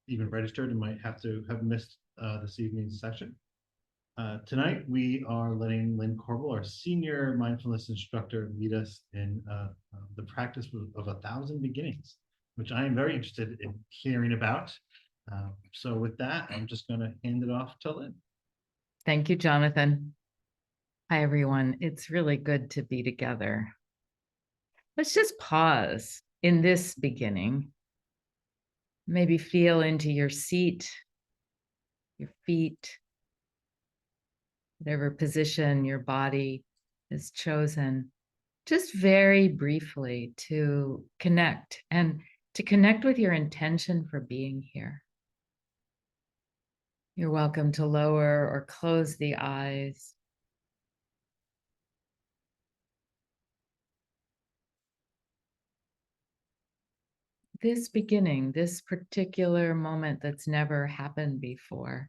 even registered and might have to have missed this evening's session. Tonight, we are letting Lynn Corbel, our senior mindfulness instructor, lead us in the practice of 1,000 beginnings, which I am very interested in hearing about. So with that, I'm just going to hand it off to Lynn. Thank you, Jonathan. Hi, everyone. It's really good to be together. Let's just pause in this beginning. Maybe feel into your seat, your feet, whatever position your body has chosen, just very briefly to connect and to connect with your intention for being here. You're welcome to lower or close the eyes. This beginning, this particular moment that's never happened before.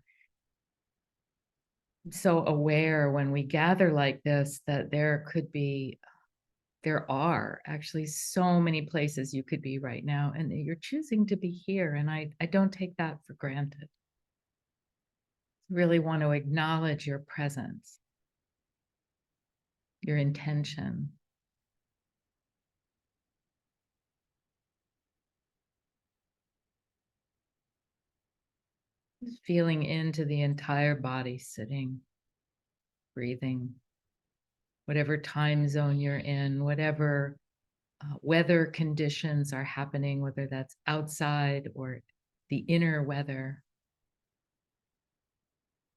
I'm so aware when we gather like this that there are actually so many places you could be right now, and you're choosing to be here. And I don't take that for granted. Really want to acknowledge your presence, your intention. Just feeling into the entire body, sitting, breathing, whatever time zone you're in, whatever weather conditions are happening, whether that's outside or the inner weather.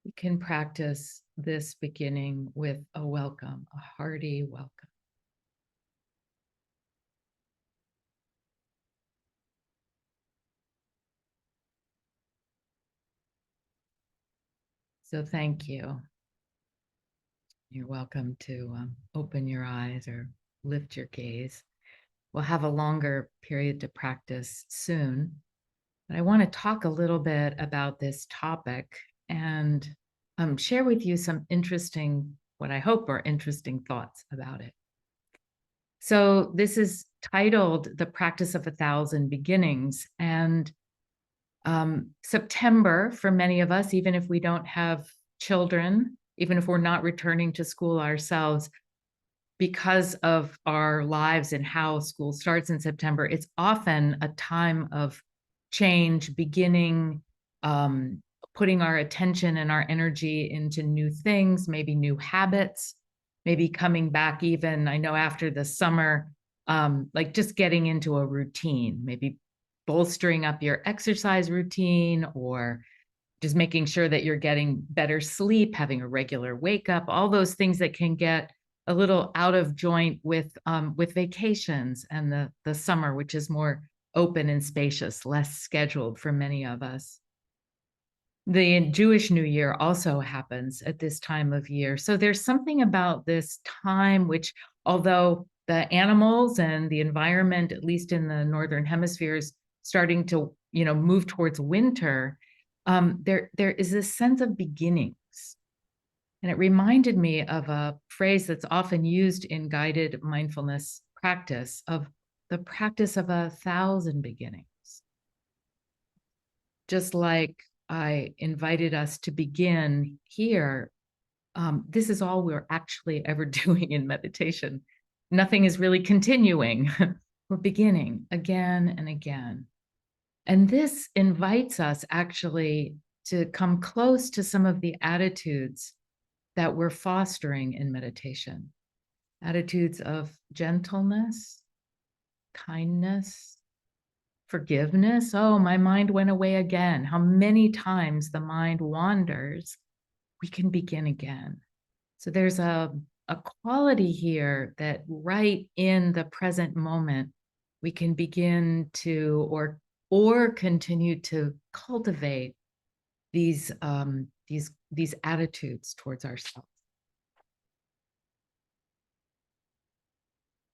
You can practice this beginning with a welcome, a hearty welcome. So thank you. You're welcome to open your eyes or lift your gaze. We'll have a longer period to practice soon. But I want to talk a little bit about this topic and share with you some interesting, what I hope are interesting thoughts about it. So this is titled The Practice of 1,000 Beginnings. And September, for many of us, even if we don't have children, even if we're not returning to school ourselves, because of our lives and how school starts in September, it's often a time of change, beginning, putting our attention and our energy into new things, maybe new habits, maybe coming back even, I know after the summer, like just getting into a routine, maybe bolstering up your exercise routine or just making sure that you're getting better sleep, having a regular wake up, all those things that can get a little out of joint with vacations and the summer, which is more open and spacious, less scheduled for many of us. The Jewish New Year also happens at this time of year. So there's something about this time, which although the animals and the environment, at least in the Northern Hemisphere, is starting to, move towards winter, there is this sense of beginnings. And it reminded me of a phrase that's often used in guided mindfulness practice of the practice of 1,000 beginnings. Just like I invited us to begin here, this is all we're actually ever doing in meditation. Nothing is really continuing. We're beginning again and again. And this invites us actually to come close to some of the attitudes that we're fostering in meditation. Attitudes of gentleness, kindness, forgiveness. Oh, my mind went away again. How many times the mind wanders, we can begin again. So there's a quality here that right in the present moment, we can begin to or continue to cultivate these attitudes towards ourselves.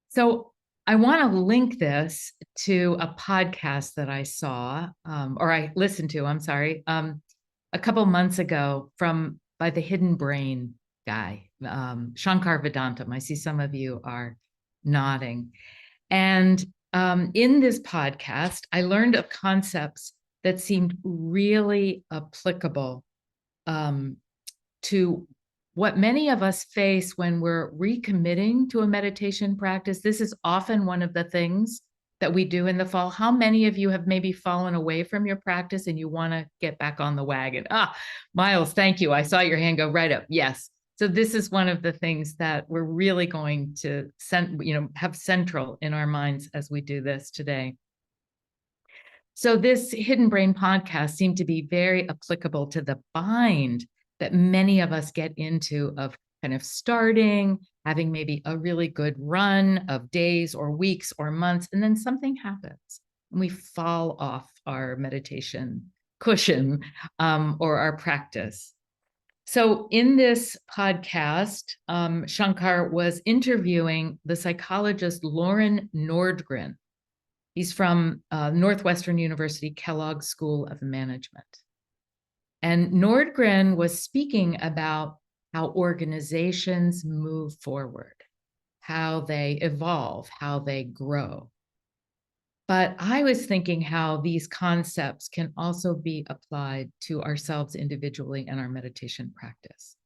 So I want to link this to a podcast that I saw, or I listened to, I'm sorry, a couple months ago by the Hidden Brain guy, Shankar Vedantam. I see some of you are nodding. And in this podcast, I learned of concepts that seemed really applicable to what many of us face when we're recommitting to a meditation practice. This is often one of the things that we do in the fall. How many of you have maybe fallen away from your practice and you want to get back on the wagon? Miles, thank you. I saw your hand go right up. Yes. So this is one of the things that we're really going to have central in our minds as we do this today. So this Hidden Brain podcast seemed to be very applicable to the bind that many of us get into of kind of starting, having maybe a really good run of days or weeks or months, and then something happens and we fall off our meditation cushion or our practice. So in this podcast, Shankar was interviewing the psychologist Lauren Nordgren. He's from Northwestern University Kellogg School of Management. And Nordgren was speaking about how organizations move forward, how they evolve, how they grow. But I was thinking how these concepts can also be applied to ourselves individually and our meditation practice.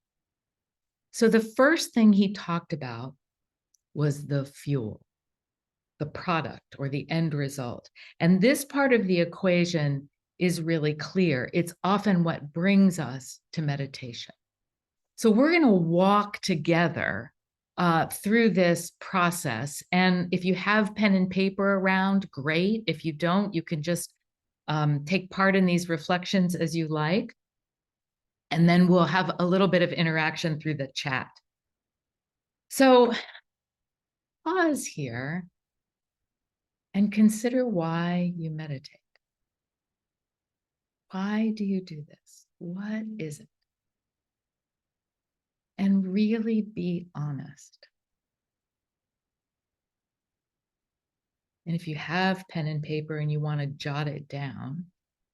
So the first thing he talked about was the fuel, the product or the end result. And this part of the equation is really clear. It's often what brings us to meditation. So we're going to walk together through this process. And if you have pen and paper around, great. If you don't, you can just take part in these reflections as you like. And then we'll have a little bit of interaction through the chat. So pause here and consider why you meditate. Why do you do this? What is it? And really be honest. And if you have pen and paper and you want to jot it down,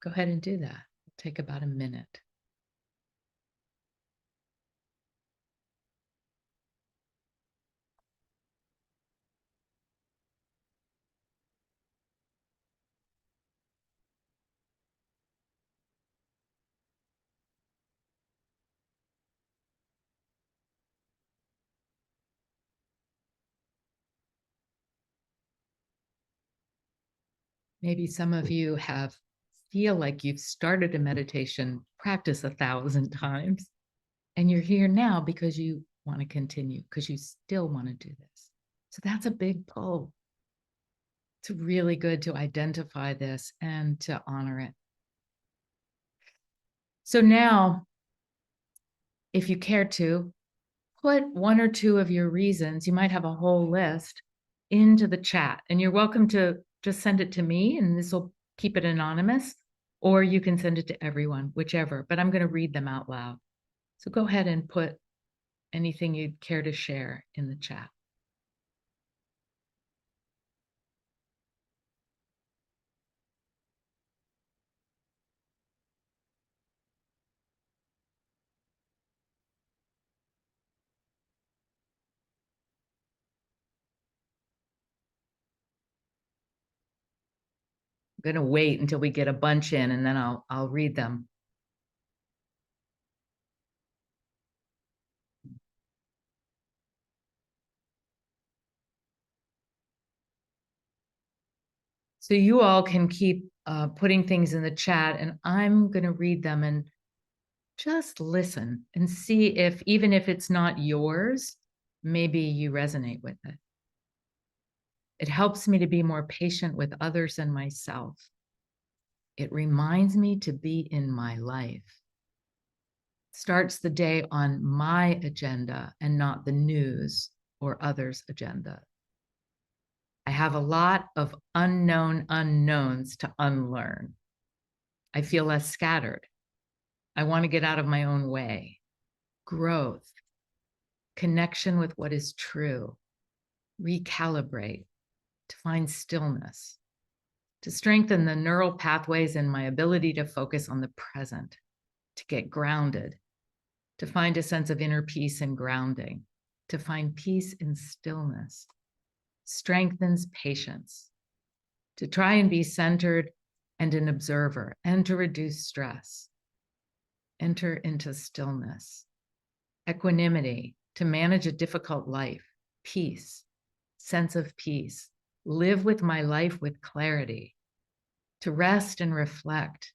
go ahead and do that. It'll take about a minute. Maybe some of you feel like you've started a meditation practice 1,000 times, and you're here now because you want to continue, because you still want to do this. So that's a big pull. It's really good to identify this and to honor it. So now, if you care to, put one or two of your reasons, you might have a whole list, into the chat. And you're welcome to just send it to me, and this will keep it anonymous, or you can send it to everyone, whichever, but I'm going to read them out loud. So go ahead and put anything you'd care to share in the chat. I'm going to wait until we get a bunch in, and then I'll read them. So you all can keep putting things in the chat, and I'm going to read them and just listen and see if, even if it's not yours, maybe you resonate with it. It helps me to be more patient with others and myself. It reminds me to be in my life. Starts the day on my agenda and not the news or others' agenda. I have a lot of unknown unknowns to unlearn. I feel less scattered. I want to get out of my own way. Growth, connection with what is true, recalibrate, to find stillness, to strengthen the neural pathways and my ability to focus on the present, to get grounded, to find a sense of inner peace and grounding, to find peace in stillness, strengthens patience, to try and be centered and an observer, and to reduce stress. Enter into stillness, equanimity to manage a difficult life, peace, sense of peace, live with my life with clarity, to rest and reflect.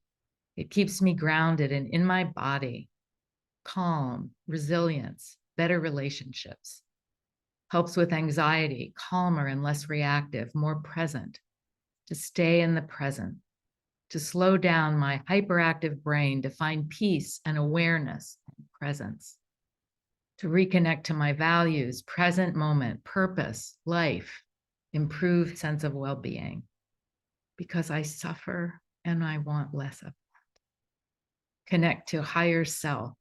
It keeps me grounded and in my body, calm, resilience, better relationships, helps with anxiety, calmer and less reactive, more present, to stay in the present, to slow down my hyperactive brain, to find peace and awareness and presence, to reconnect to my values, present moment, purpose, life, improved sense of well-being, because I suffer and I want less of that. Connect to higher self,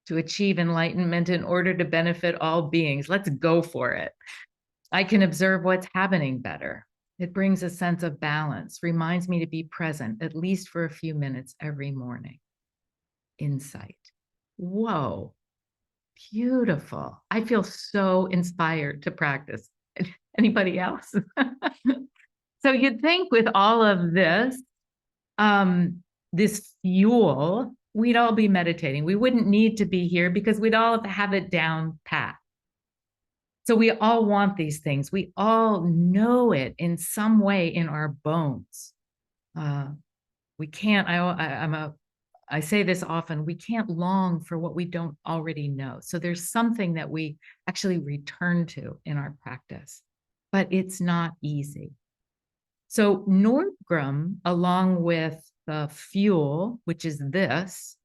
to achieve enlightenment in order to benefit all beings. Let's go for it. I can observe what's happening better. It brings a sense of balance, reminds me to be present, at least for a few minutes every morning. Insight. Whoa, beautiful. I feel so inspired to practice. Anybody else? So you'd think with all of this, this fuel, we'd all be meditating. We wouldn't need to be here because we'd all have it down pat. So we all want these things. We all know it in some way in our bones. We can't, I say this often, we can't long for what we don't already know. So there's something that we actually return to in our practice, but it's not easy. So Nordgren, along with the fuel, which is this,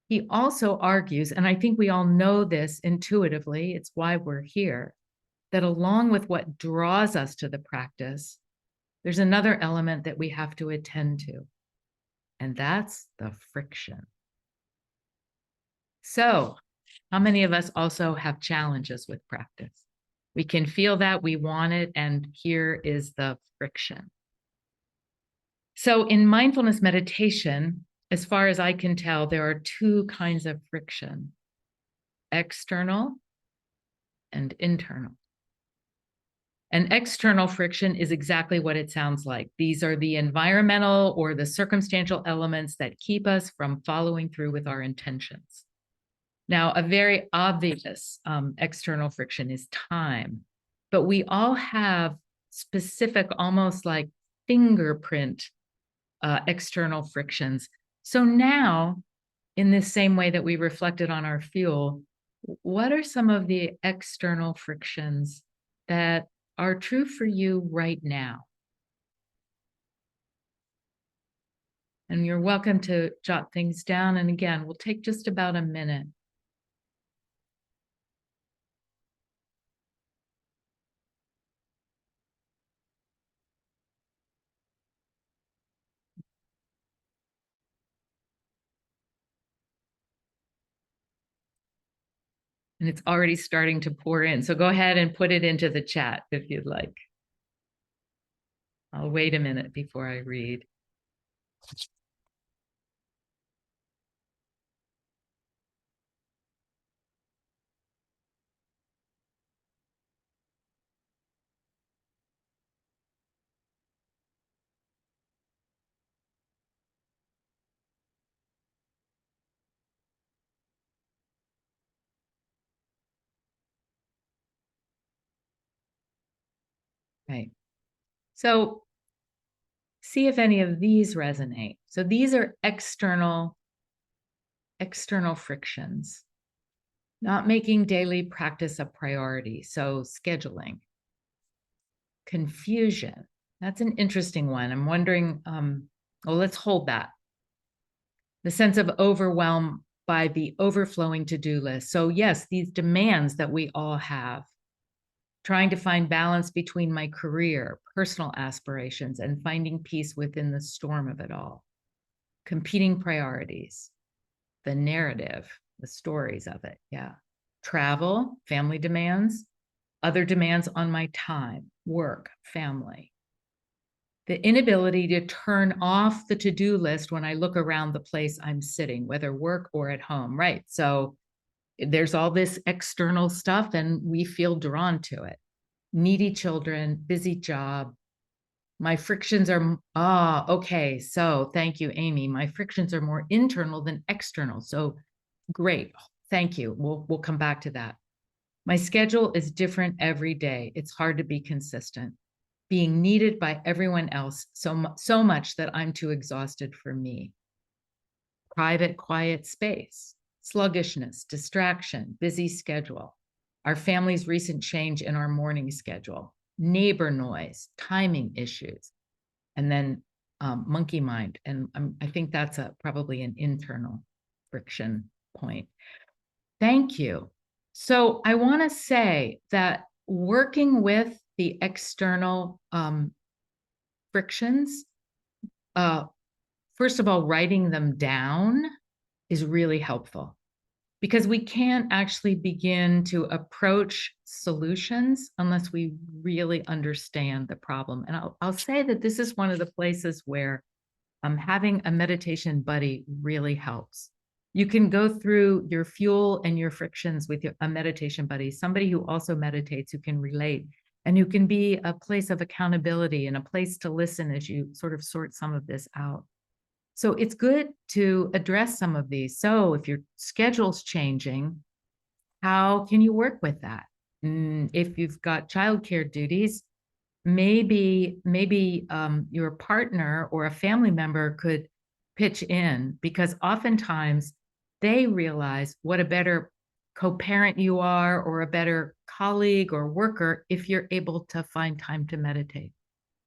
he also argues, and I think we all know this intuitively, it's why we're here, that along with what draws us to the practice, there's another element that we have to attend to, and that's the friction. So, how many of us also have challenges with practice? We can feel that, we want it, and here is the friction. So in mindfulness meditation, as far as I can tell, there are two kinds of friction, external and internal. And external friction is exactly what it sounds like. These are the environmental or the circumstantial elements that keep us from following through with our intentions. Now, a very obvious external friction is time, but we all have specific, almost like fingerprint external frictions. So now, in this same way that we reflected on our fuel, what are some of the external frictions that are true for you right now? And you're welcome to jot things down. And again, we'll take just about a minute. And it's already starting to pour in. So go ahead and put it into the chat if you'd like. I'll wait a minute before I read. Right. So see if any of these resonate. So these are external frictions. Not making daily practice a priority. So scheduling. Confusion. That's an interesting one. I'm wondering, well, let's hold that. The sense of overwhelm by the overflowing to-do list. So yes, these demands that we all have. Trying to find balance between my career, personal aspirations, and finding peace within the storm of it all. Competing priorities, the narrative, the stories of it, yeah. Travel, family demands, other demands on my time, work, family. The inability to turn off the to-do list when I look around the place I'm sitting, whether work or at home, right? So there's all this external stuff and we feel drawn to it. Needy children, busy job, My frictions are, okay. So thank you, Amy. My frictions are more internal than external. So great. Thank you. We'll come back to that. My schedule is different every day. It's hard to be consistent. Being needed by everyone else so much that I'm too exhausted for me. Private, quiet space, sluggishness, distraction, busy schedule. Our family's recent change in our morning schedule, neighbor noise, timing issues, and then monkey mind. And I think that's probably an internal friction point. Thank you. So I want to say that working with the external frictions, first of all, writing them down is really helpful because we can't actually begin to approach solutions unless we really understand the problem. And I'll say that this is one of the places where having a meditation buddy really helps. You can go through your fuel and your frictions with a meditation buddy, somebody who also meditates, who can relate, and who can be a place of accountability and a place to listen as you sort of sort some of this out. So it's good to address some of these. So if your schedule's changing, how can you work with that? If you've got childcare duties, maybe your partner or a family member could pitch in, because oftentimes they realize what a better co-parent you are or a better colleague or worker if you're able to find time to meditate.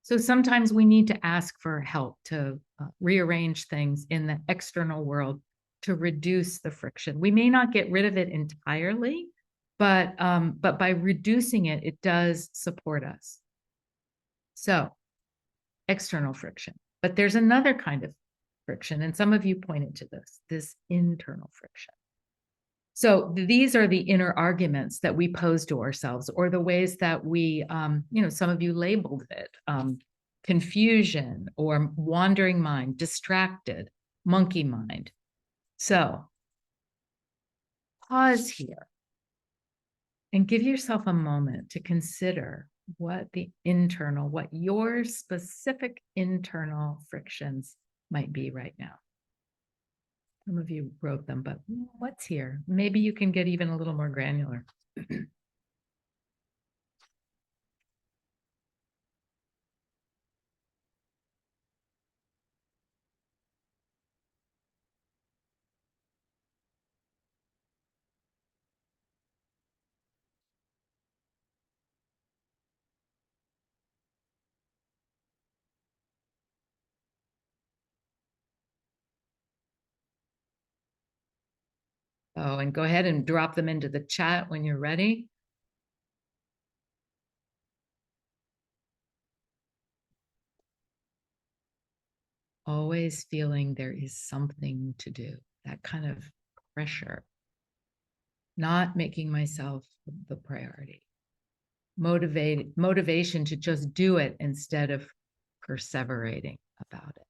So sometimes we need to ask for help to rearrange things in the external world to reduce the friction. We may not get rid of it entirely, but by reducing it, it does support us. So external friction. But there's another kind of friction, and some of you pointed to this internal friction. So these are the inner arguments that we pose to ourselves, or the ways that we, some of you labeled it, confusion or wandering mind, distracted, monkey mind. So pause here and give yourself a moment to consider what your specific internal frictions might be right now. Some of you wrote them, but what's here? Maybe you can get even a little more granular. Oh, and go ahead and drop them into the chat when you're ready. Always feeling there is something to do, that kind of pressure. Not making myself the priority. Motivation to just do it instead of perseverating about it.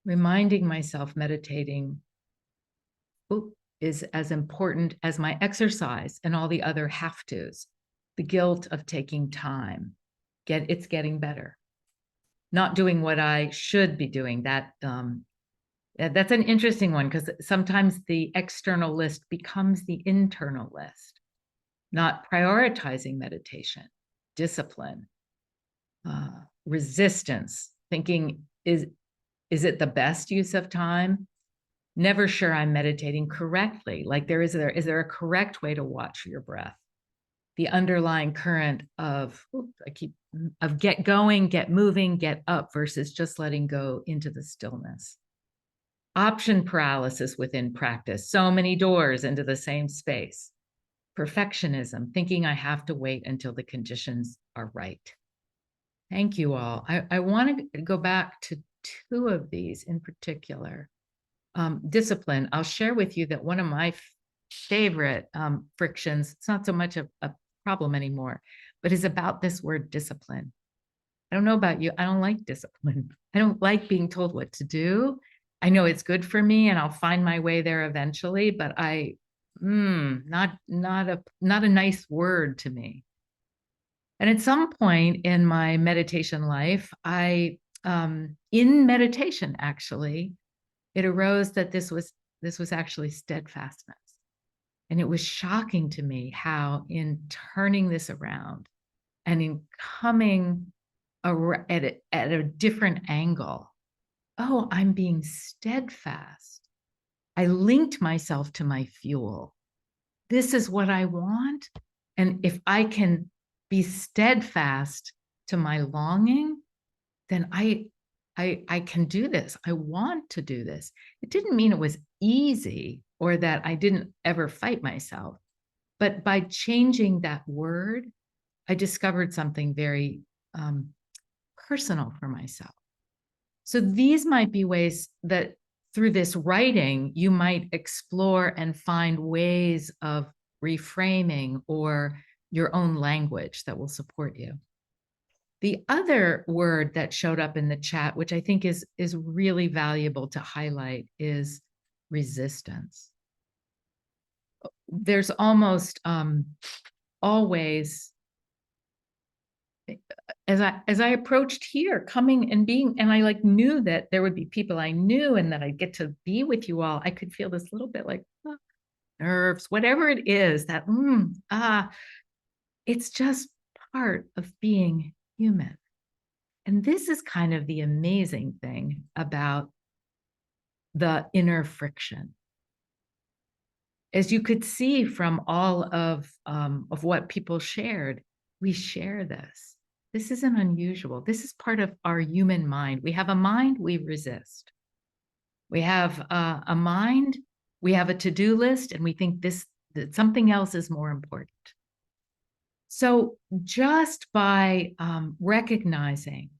Reminding myself meditating is as important as my exercise and all the other have-tos. The guilt of taking time. It's getting better. Not doing what I should be doing. That's an interesting one, because sometimes the external list becomes the internal list. Not prioritizing meditation, discipline, resistance, thinking, is it the best use of time? Never sure I'm meditating correctly. Like is there a correct way to watch your breath? The underlying current of get going, get moving, get up, versus just letting go into the stillness. Option paralysis within practice. So many doors into the same space. Perfectionism, thinking I have to wait until the conditions are right. Thank you all. I want to go back to two of these in particular. Discipline. I'll share with you that one of my favorite frictions, it's not so much a problem anymore, but is about this word discipline. I don't know about you. I don't like discipline. I don't like being told what to do. I know it's good for me and I'll find my way there eventually, but not a nice word to me. And at some point in my meditation life, in meditation, actually, it arose that this was actually steadfastness. And it was shocking to me how in turning this around and in coming at a different angle, oh, I'm being steadfast. I linked myself to my fuel. This is what I want. And if I can be steadfast to my longing, then I can do this. I want to do this. It didn't mean it was easy or that I didn't ever fight myself. But by changing that word, I discovered something very personal for myself. So these might be ways that through this writing, you might explore and find ways of reframing or your own language that will support you. The other word that showed up in the chat, which I think is really valuable to highlight, is resistance. There's almost always, as I approached here, coming and being, and I like knew that there would be people I knew and that I'd get to be with you all, I could feel this little bit like nerves, whatever it is, that it's just part of being human. And this is kind of the amazing thing about the inner friction. As you could see from all of what people shared, we share this. This isn't unusual. This is part of our human mind. We have a mind, we resist. We have a mind, we have a to-do list, and we think that something else is more important. So just by recognizing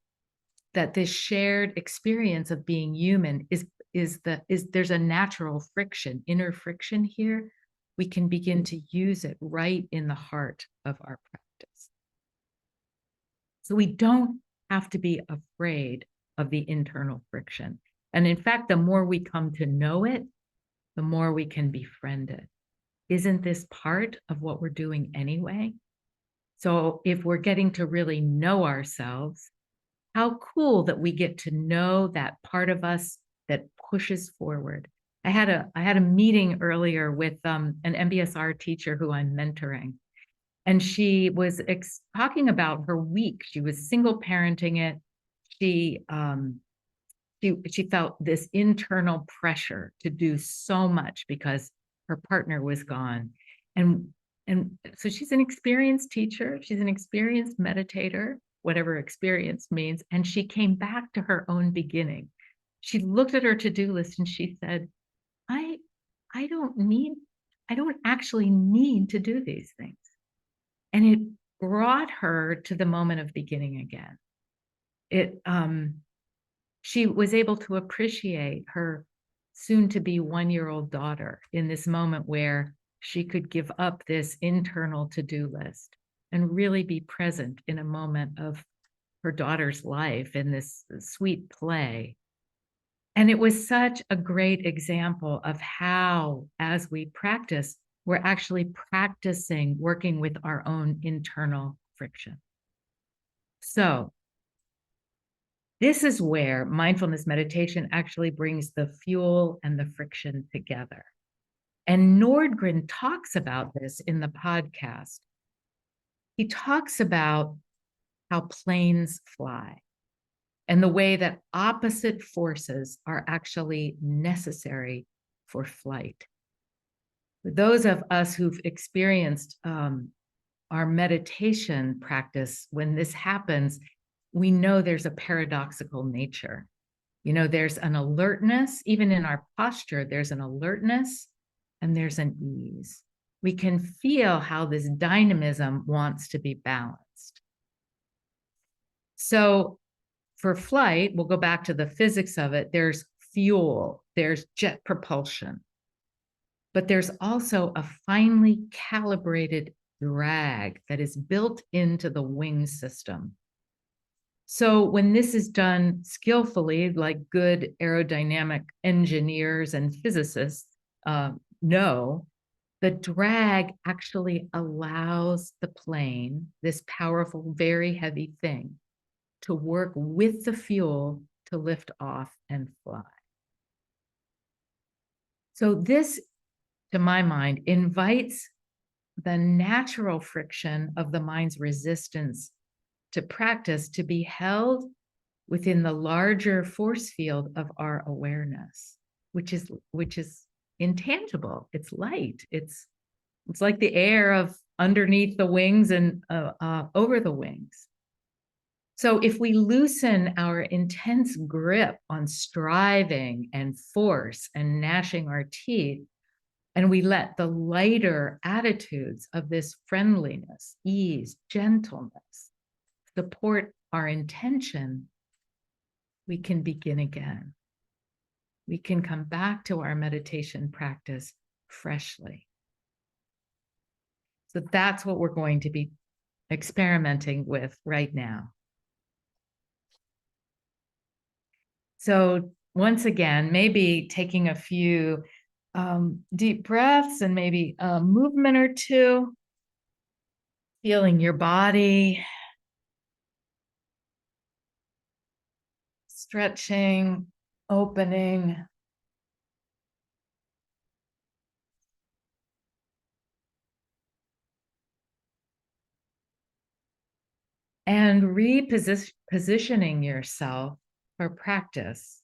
that this shared experience of being human there's a natural friction, inner friction here, we can begin to use it right in the heart of our practice. So we don't have to be afraid of the internal friction. And in fact, the more we come to know it, the more we can befriend it. Isn't this part of what we're doing anyway? So if we're getting to really know ourselves, how cool that we get to know that part of us that pushes forward. I had a meeting earlier with an MBSR teacher who I'm mentoring, and she was talking about her week. She was single parenting it. She felt this internal pressure to do so much because her partner was gone, and so she's an experienced teacher. She's an experienced meditator, whatever experience means. And she came back to her own beginning. She looked at her to-do list and she said, I don't actually need to do these things. And it brought her to the moment of beginning again. She was able to appreciate her soon-to-be one-year-old daughter in this moment where she could give up this internal to-do list and really be present in a moment of her daughter's life in this sweet play. And it was such a great example of how, as we practice, we're actually practicing working with our own internal friction. So this is where mindfulness meditation actually brings the fuel and the friction together. And Nordgren talks about this in the podcast. He talks about how planes fly and the way that opposite forces are actually necessary for flight. For those of us who've experienced our meditation practice, when this happens, we know there's a paradoxical nature. You know, there's an alertness, even in our posture, there's an alertness and there's an ease. We can feel how this dynamism wants to be balanced. So for flight, we'll go back to the physics of it. There's fuel, there's jet propulsion, but there's also a finely calibrated drag that is built into the wing system. So when this is done skillfully, like good aerodynamic engineers and physicists know, The drag actually allows the plane, this powerful, very heavy thing, to work with the fuel to lift off and fly. So this, to my mind, invites the natural friction of the mind's resistance to practice to be held within the larger force field of our awareness, which is intangible. It's light. It's like the air of underneath the wings and over the wings. So if we loosen our intense grip on striving and force and gnashing our teeth, and we let the lighter attitudes of this friendliness, ease, gentleness support our intention, we can begin again. We can come back to our meditation practice freshly. So that's what we're going to be experimenting with right now. So once again, maybe taking a few deep breaths and maybe a movement or two, feeling your body, stretching, opening. And repositioning yourself for practice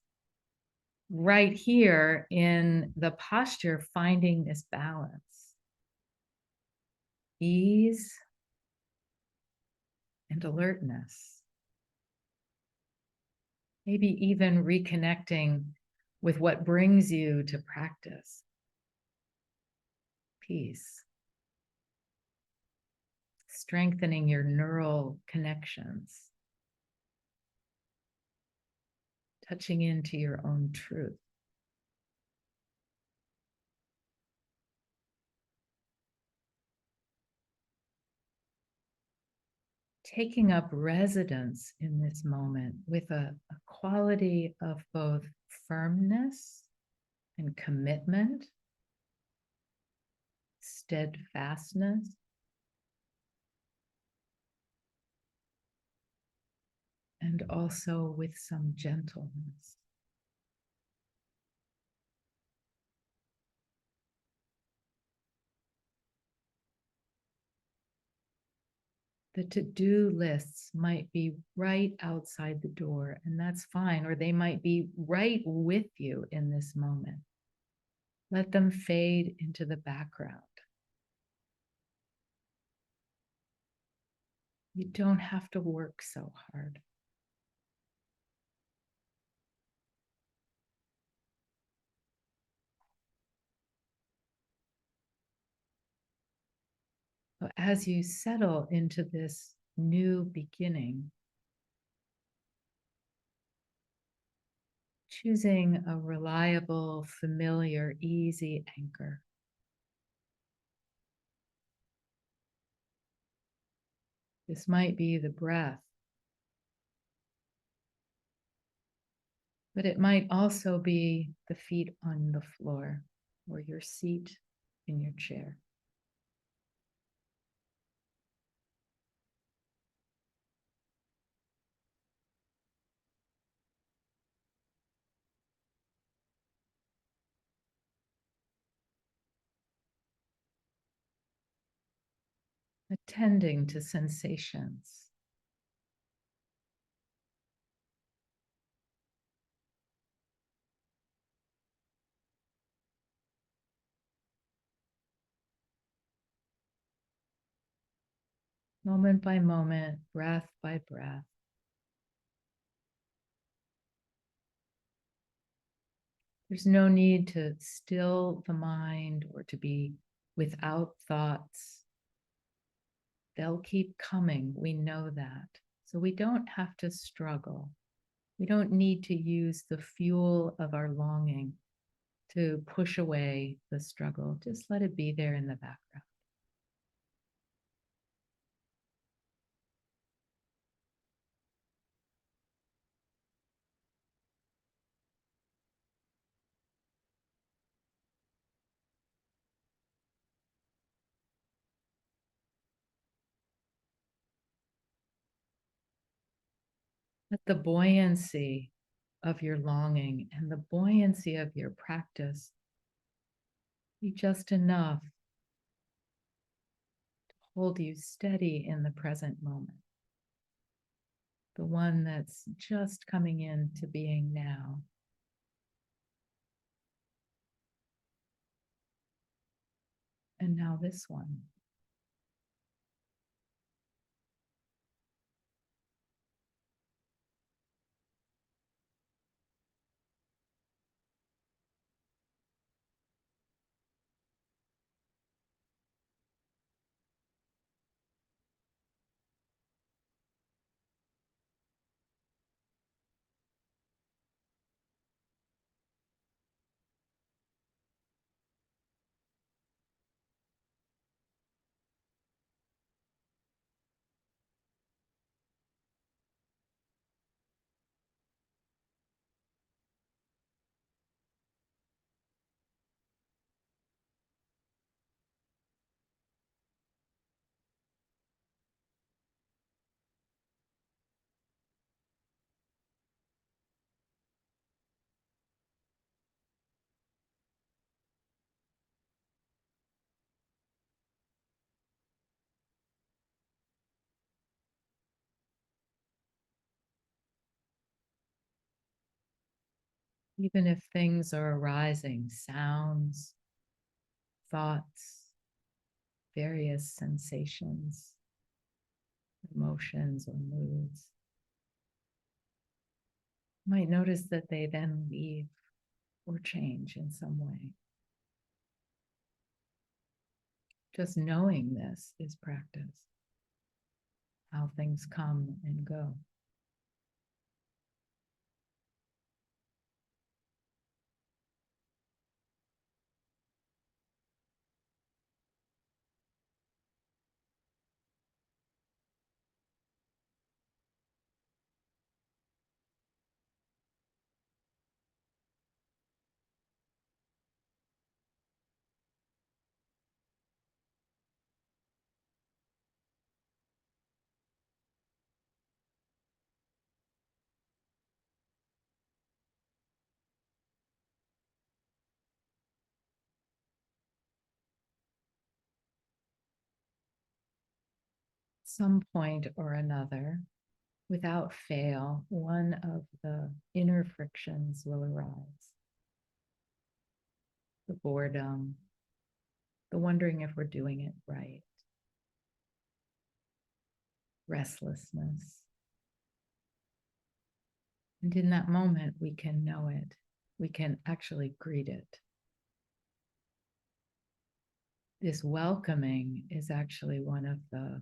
right here in the posture, finding this balance, ease, and alertness. Maybe even reconnecting with what brings you to practice. Peace. Strengthening your neural connections. Touching into your own truth. Taking up residence in this moment with a quality of both firmness and commitment, steadfastness, and also with some gentleness. The to-do lists might be right outside the door, and that's fine, or they might be right with you in this moment. Let them fade into the background. You don't have to work so hard. But as you settle into this new beginning, choosing a reliable, familiar, easy anchor. This might be the breath, but it might also be the feet on the floor or your seat in your chair. Attending to sensations. Moment by moment, breath by breath. There's no need to still the mind or to be without thoughts. They'll keep coming. We know that. So we don't have to struggle. We don't need to use the fuel of our longing to push away the struggle. Just let it be there in the background. Let the buoyancy of your longing and the buoyancy of your practice be just enough to hold you steady in the present moment, the one that's just coming into being now. And now this one. Even if things are arising, sounds, thoughts, various sensations, emotions, or moods, you might notice that they then leave or change in some way. Just knowing this is practice, how things come and go. Some point or another, without fail, one of the inner frictions will arise. The boredom, the wondering if we're doing it right, restlessness. And in that moment, we can know it. We can actually greet it. This welcoming is actually one of the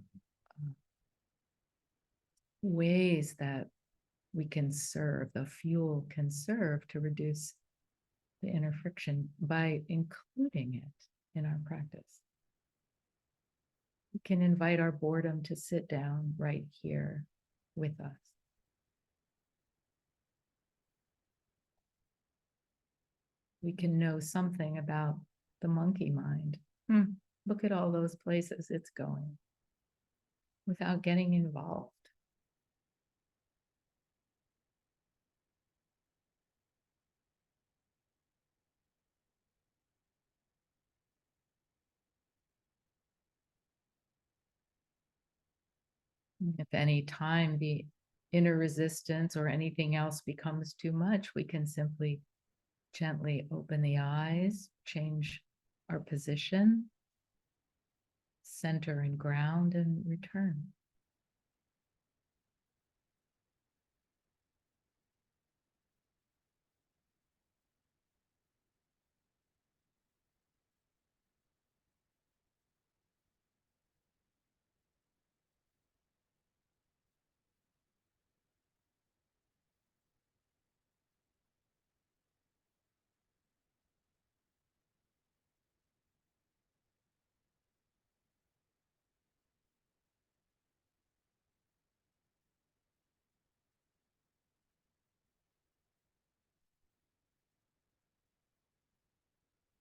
ways that we can serve, the fuel can serve to reduce the inner friction by including it in our practice. We can invite our boredom to sit down right here with us. We can know something about the monkey mind. Look at all those places it's going without getting involved. If any time the inner resistance or anything else becomes too much, we can simply gently open the eyes, change our position, center and ground, and return.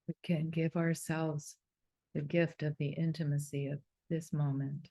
We can give ourselves the gift of the intimacy of this moment.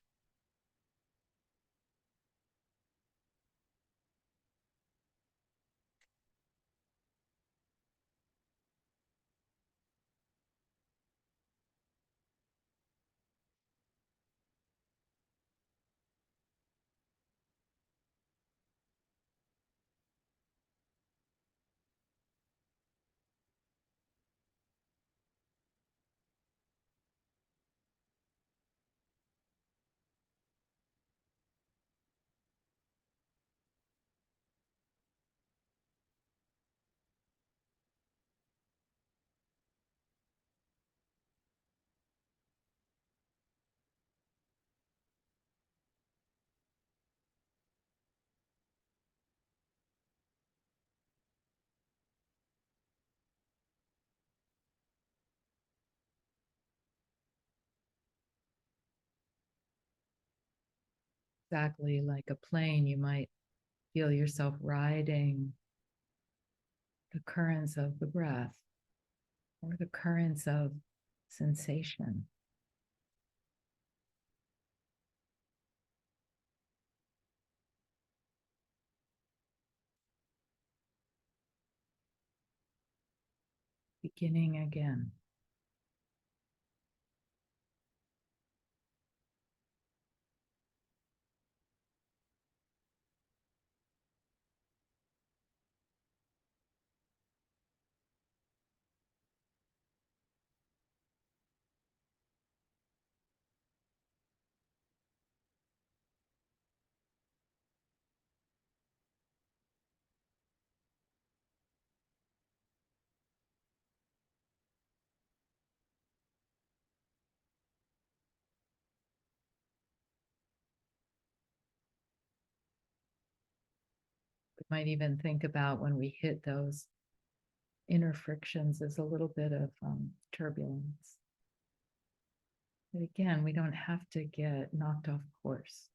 exactly like a plane. You might feel yourself riding the currents of the breath or the currents of sensation. Beginning again. We might even think about when we hit those inner frictions as a little bit of turbulence. But again, we don't have to get knocked off course.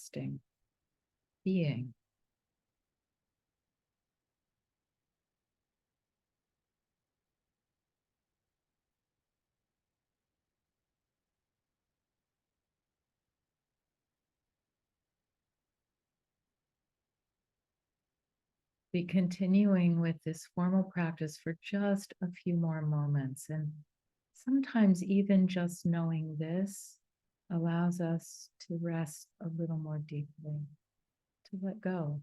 Sting, being. Be continuing with this formal practice for just a few more moments. And sometimes even just knowing this allows us to rest a little more deeply, to let go.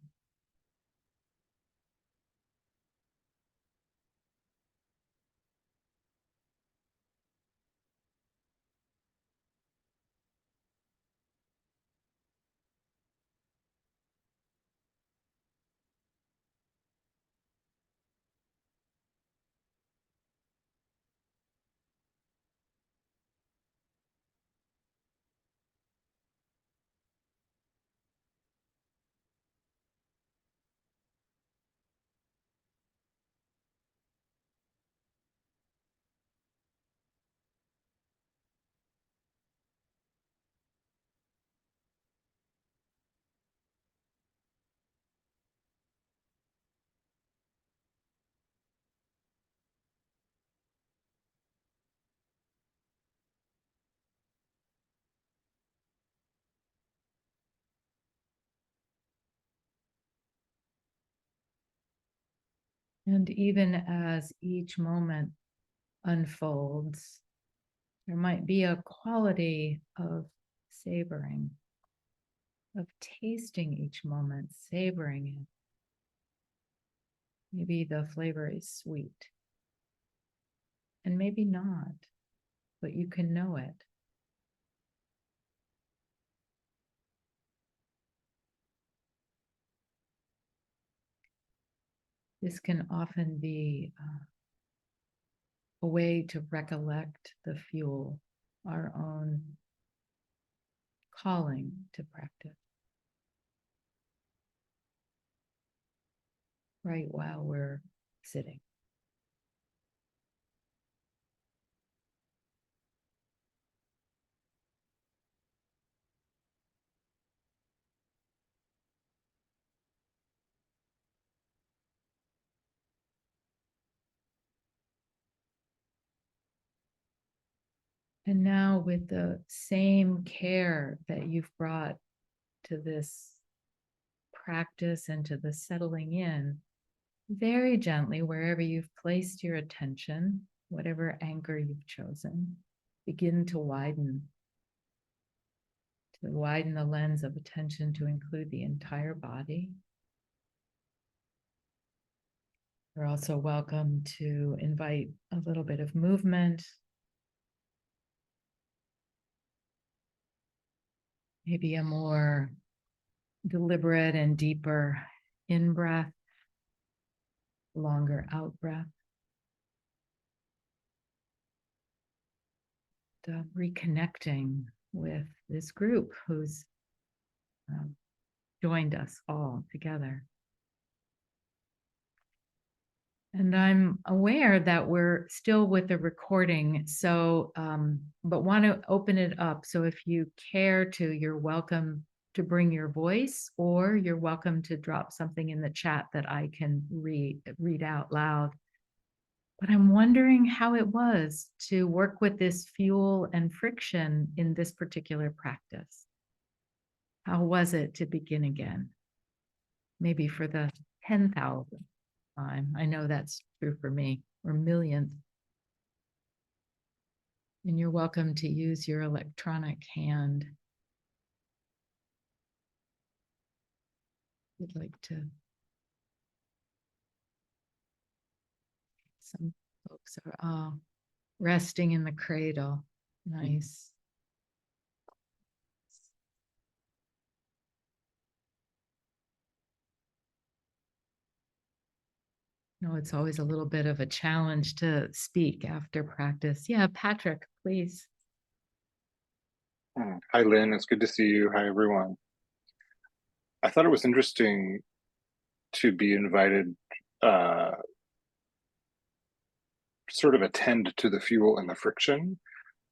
And even as each moment unfolds, there might be a quality of savoring, of tasting each moment, savoring it. Maybe the flavor is sweet, and maybe not, but you can know it. This can often be a way to recollect the fuel, our own calling to practice, right while we're sitting. And now, with the same care that you've brought to this practice and to the settling in, very gently, wherever you've placed your attention, whatever anchor you've chosen, begin to widen the lens of attention to include the entire body. You're also welcome to invite a little bit of movement, maybe a more deliberate and deeper in-breath, longer out-breath. Reconnecting with this group who's joined us all together. And I'm aware that we're still with the recording, so, but want to open it up. So if you care to, you're welcome to bring your voice, or you're welcome to drop something in the chat that I can read out loud. But I'm wondering how it was to work with this fuel and friction in this particular practice. How was it to begin again? Maybe for the 10,000th time. I know that's true for me, or millionth. And you're welcome to use your electronic hand. If you'd like to. Some folks are resting in the cradle. Nice. No, it's always a little bit of a challenge to speak after practice. Yeah, Patrick, please. Hi, Lynn. It's good to see you. Hi, everyone. I thought it was interesting to be invited, sort of attend to the fuel and the friction.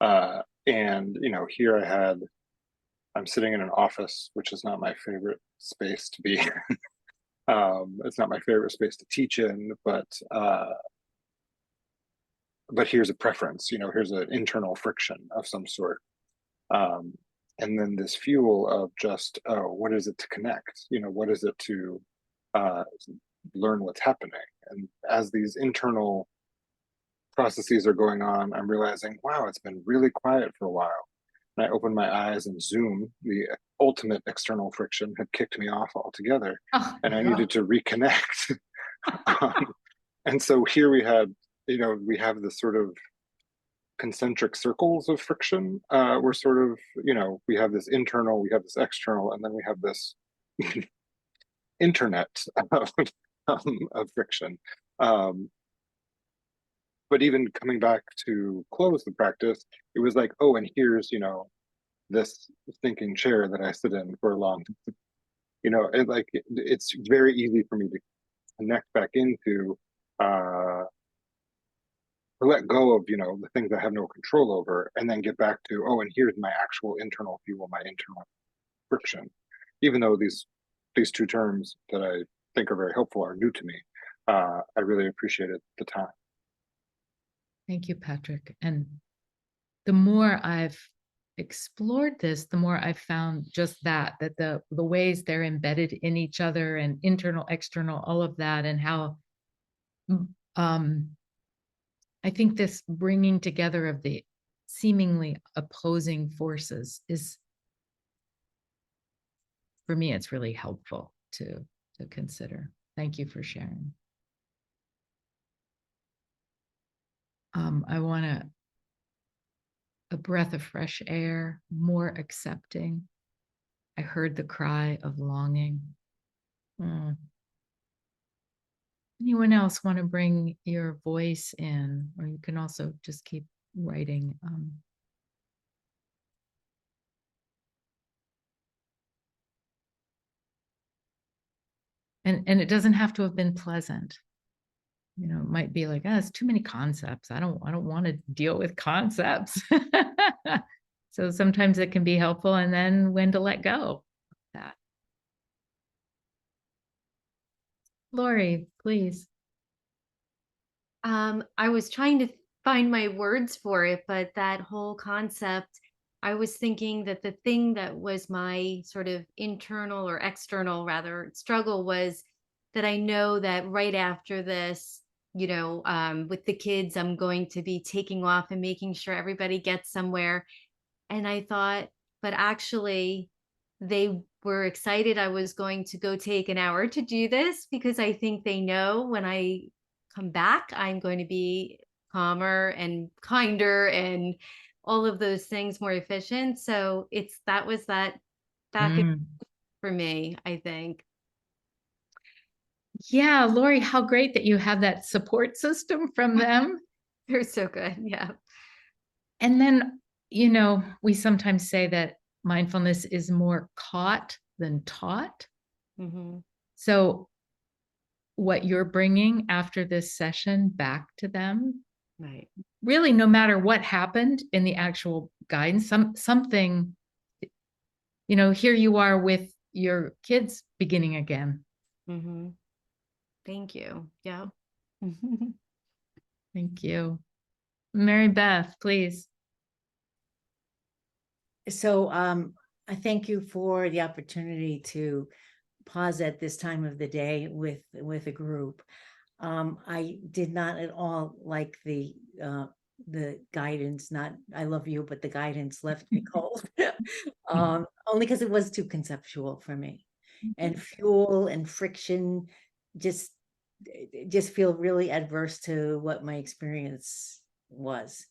And, here I'm sitting in an office, which is not my favorite space to be. It's not my favorite space to teach in, but here's a preference, here's an internal friction of some sort. And then this fuel of just, what is it to connect? What is it to learn what's happening? And as these internal processes are going on, I'm realizing, wow, it's been really quiet for a while. And I open my eyes and Zoom, the ultimate external friction, had kicked me off altogether. And I needed to reconnect. And so here we have this sort of concentric circles of friction. We're sort of, we have this internal, we have this external, and then we have this internet of friction. But even coming back to close the practice, it was like, oh, and here's, this thinking chair that I sit in for a long, it's very easy for me to connect back into, or let go of, the things I have no control over, and then get back to, oh, and here's my actual internal fuel, my internal friction. Even though these two terms that I think are very helpful are new to me, I really appreciated the time. Thank you, Patrick. And the more I've explored this, the more I've found just that the ways they're embedded in each other, and internal, external, all of that, and how I think this bringing together of the seemingly opposing forces is, for me, it's really helpful to consider. Thank you for sharing. I want a breath of fresh air, more accepting. I heard the cry of longing. Anyone else want to bring your voice in, or you can also just keep writing. And it doesn't have to have been pleasant. It might be like, oh, it's too many concepts. I don't want to deal with concepts. So sometimes it can be helpful, and then when to let go of that. Lori, please. I was trying to find my words for it, but that whole concept I was thinking that the thing that was my sort of internal or external rather struggle was that I know that right after this, with the kids, I'm going to be taking off and making sure everybody gets somewhere. And I thought, but actually, they were excited I was going to go take an hour to do this because I think they know when I come back, I'm going to be calmer and kinder and all of those things more efficient. So that was that hit Mm. for me, I think. Yeah, Lori, how great that you have that support system from them. They're so good. Yeah. And then, we sometimes say that mindfulness is more caught than taught. Hmm. So, what you're bringing after this session back to them, Right. really, no matter what happened in the actual guidance, something, here you are with your kids beginning again. Hmm. Thank you. Yeah. Thank you. Mary Beth, please. So I thank you for the opportunity to pause at this time of the day with a group. I did not at all like the guidance. Not I love you, but the guidance left me cold. Only because it was too conceptual for me, and fuel and friction just feel really adverse to what my experience was.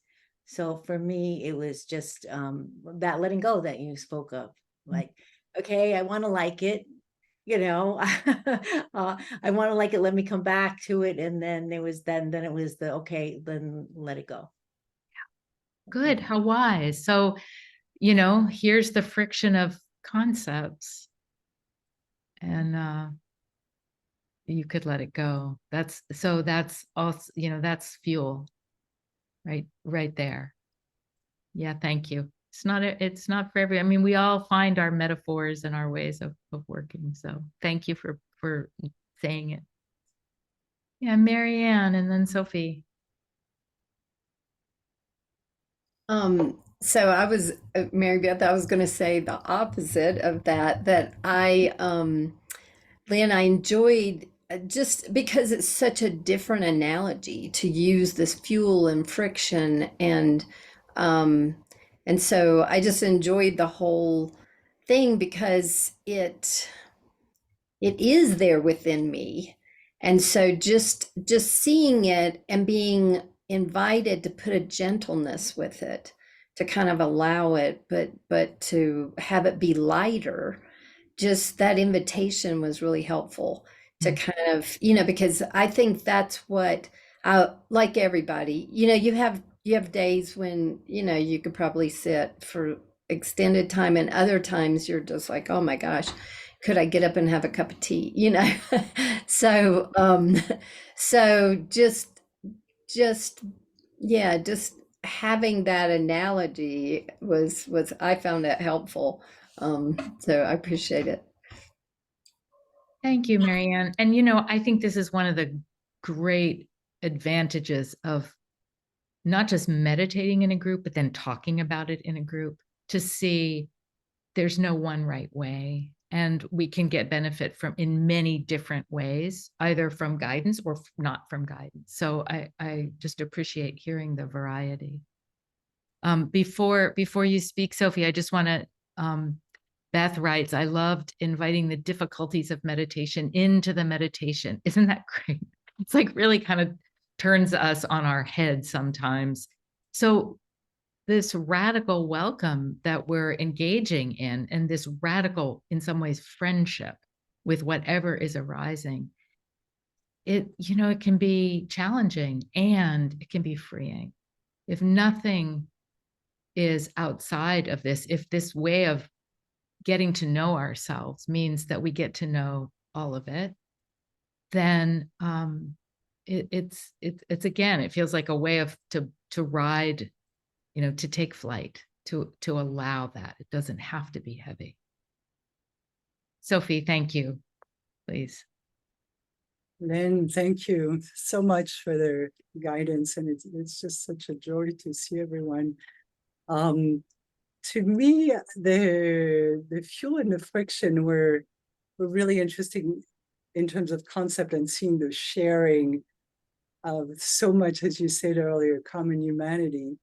So for me, it was just that letting go that you spoke of. Like, okay, I want to like it, I want to like it. Let me come back to it, and then it was then it was the okay. Then let it go. Good. How wise. So, here's the friction of concepts, and you could let it go. That's also, that's fuel right there. Yeah, thank you. It's not for every, I mean, we all find our metaphors and our ways of working. So thank you for saying it. Yeah, Marianne and then Sophie. So I was, Mary Beth, I was going to say the opposite of that, Lynn, I enjoyed just because it's such a different analogy to use this fuel and friction and so I just enjoyed the whole thing because it is there within me. And so just seeing it and being invited to put a gentleness with it, to kind of allow it, but to have it be lighter, just that invitation was really helpful to kind of, because I think that's what like everybody, you have days when, you could probably sit for extended time, and other times you're just like, oh my gosh, could I get up and have a cup of tea? So so just having that analogy was I found that helpful. So I appreciate it. Thank you, Marianne. And I think this is one of the great advantages of not just meditating in a group, but then talking about it in a group, to see there's no one right way. And we can get benefit from in many different ways, either from guidance or not from guidance. So I just appreciate hearing the variety. Before you speak, Sophie, I just want to, Beth writes, I loved inviting the difficulties of meditation into the meditation. Isn't that great? It's like really kind of turns us on our head sometimes. So this radical welcome that we're engaging in, and this radical, in some ways, friendship with whatever is arising, it can be challenging and it can be freeing. If nothing is outside of this, if this way of getting to know ourselves means that we get to know all of it, then it's again, it feels like a way of to ride, to take flight, to allow that. It doesn't have to be heavy. Sophie, thank you, please. Lynn, thank you so much for their guidance, and it's just such a joy to see everyone. to me, the fuel and the friction were really interesting in terms of concept and seeing the sharing of so much, as you said earlier, common humanity.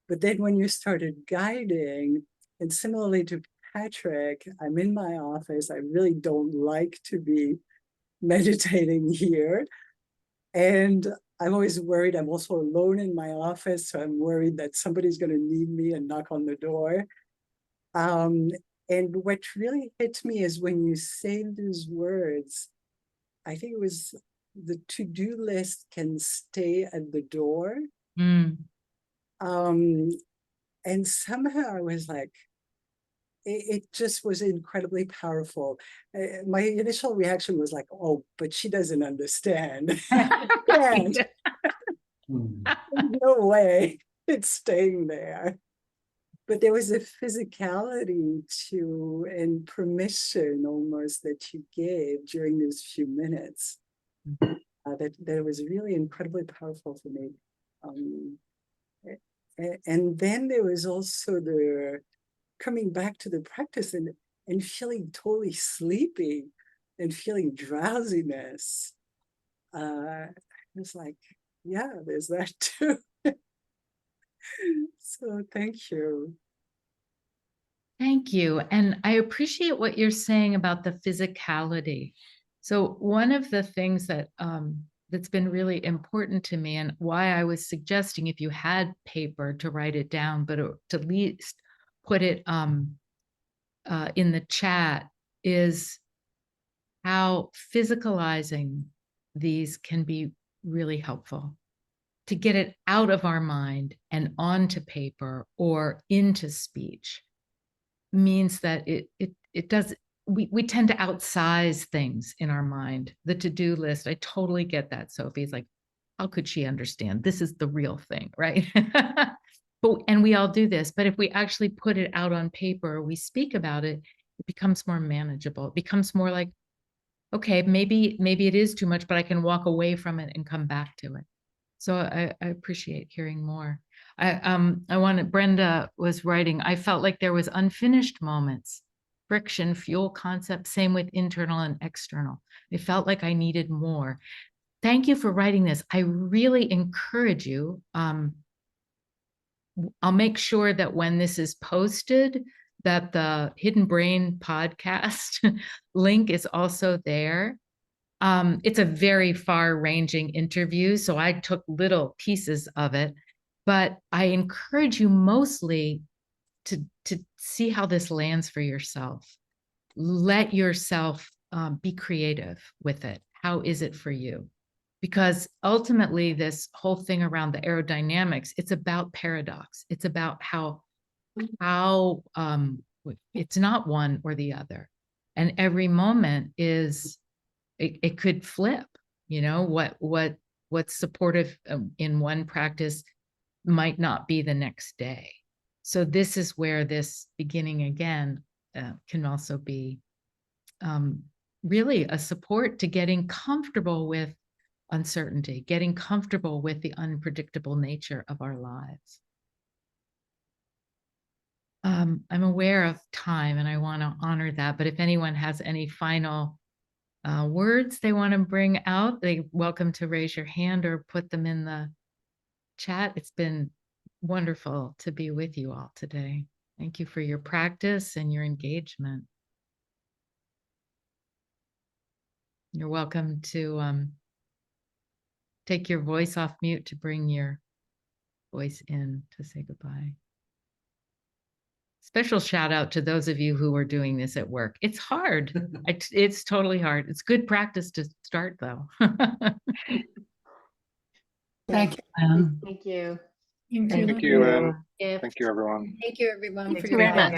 But then when you started guiding, and similarly to Patrick, I'm in my office. I really don't like to be meditating here. And I'm always worried. I'm also alone in my office, so I'm worried that somebody's going to need me and knock on the door. And what really hit me is when you say those words, I think it was the to-do list can stay at the door. Mm. And somehow I was like, it just was incredibly powerful. My initial reaction was like, oh, but she doesn't understand. And no way it's staying there. But there was a physicality to and permission almost that you gave during those few minutes that was really incredibly powerful for me. And then there was also the coming back to the practice and feeling totally sleepy and feeling drowsiness. It's like, yeah, there's that too. So thank you. Thank you. And I appreciate what you're saying about the physicality. So one of the things that that's been really important to me, and why I was suggesting if you had paper to write it down, but to at least put it in the chat, is how physicalizing these can be really helpful to get it out of our mind and onto paper or into speech. Means that it does, we tend to outsize things in our mind. The to-do list, I totally get that. Sophie's like, how could she understand? This is the real thing, right? And we all do this, but if we actually put it out on paper, we speak about it, it becomes more manageable. It becomes more like, okay, maybe it is too much, but I can walk away from it and come back to it. So I appreciate hearing more. I wanted, Brenda was writing, I felt like there was unfinished moments, friction, fuel concept, same with internal and external. I felt like I needed more. Thank you for writing this. I really encourage you. I'll make sure that when this is posted, that the Hidden Brain podcast link is also there. It's a very far-ranging interview, so I took little pieces of it, but I encourage you mostly to see how this lands for yourself. Let yourself be creative with it. How is it for you? Because ultimately, this whole thing around the aerodynamics, it's about paradox. It's about how it's not one or the other, and every moment is. It could flip, you know, what's supportive in one practice might not be the next day. So this is where this beginning again can also be really a support to getting comfortable with uncertainty, getting comfortable with the unpredictable nature of our lives. I'm aware of time and I want to honor that, but if anyone has any final words they want to bring out, they're welcome to raise your hand or put them in the chat. It's been wonderful to be with you all today. Thank you for your practice and your engagement. You're welcome to take your voice off mute to bring your voice in to say goodbye. Special shout out to those of you who are doing this at work. It's hard. It's totally hard. It's good practice to start, though. Thank you, Anne. Thank you. Thank you, Lynn. Thank you, everyone. Thank you, everyone, Thank for you your very much.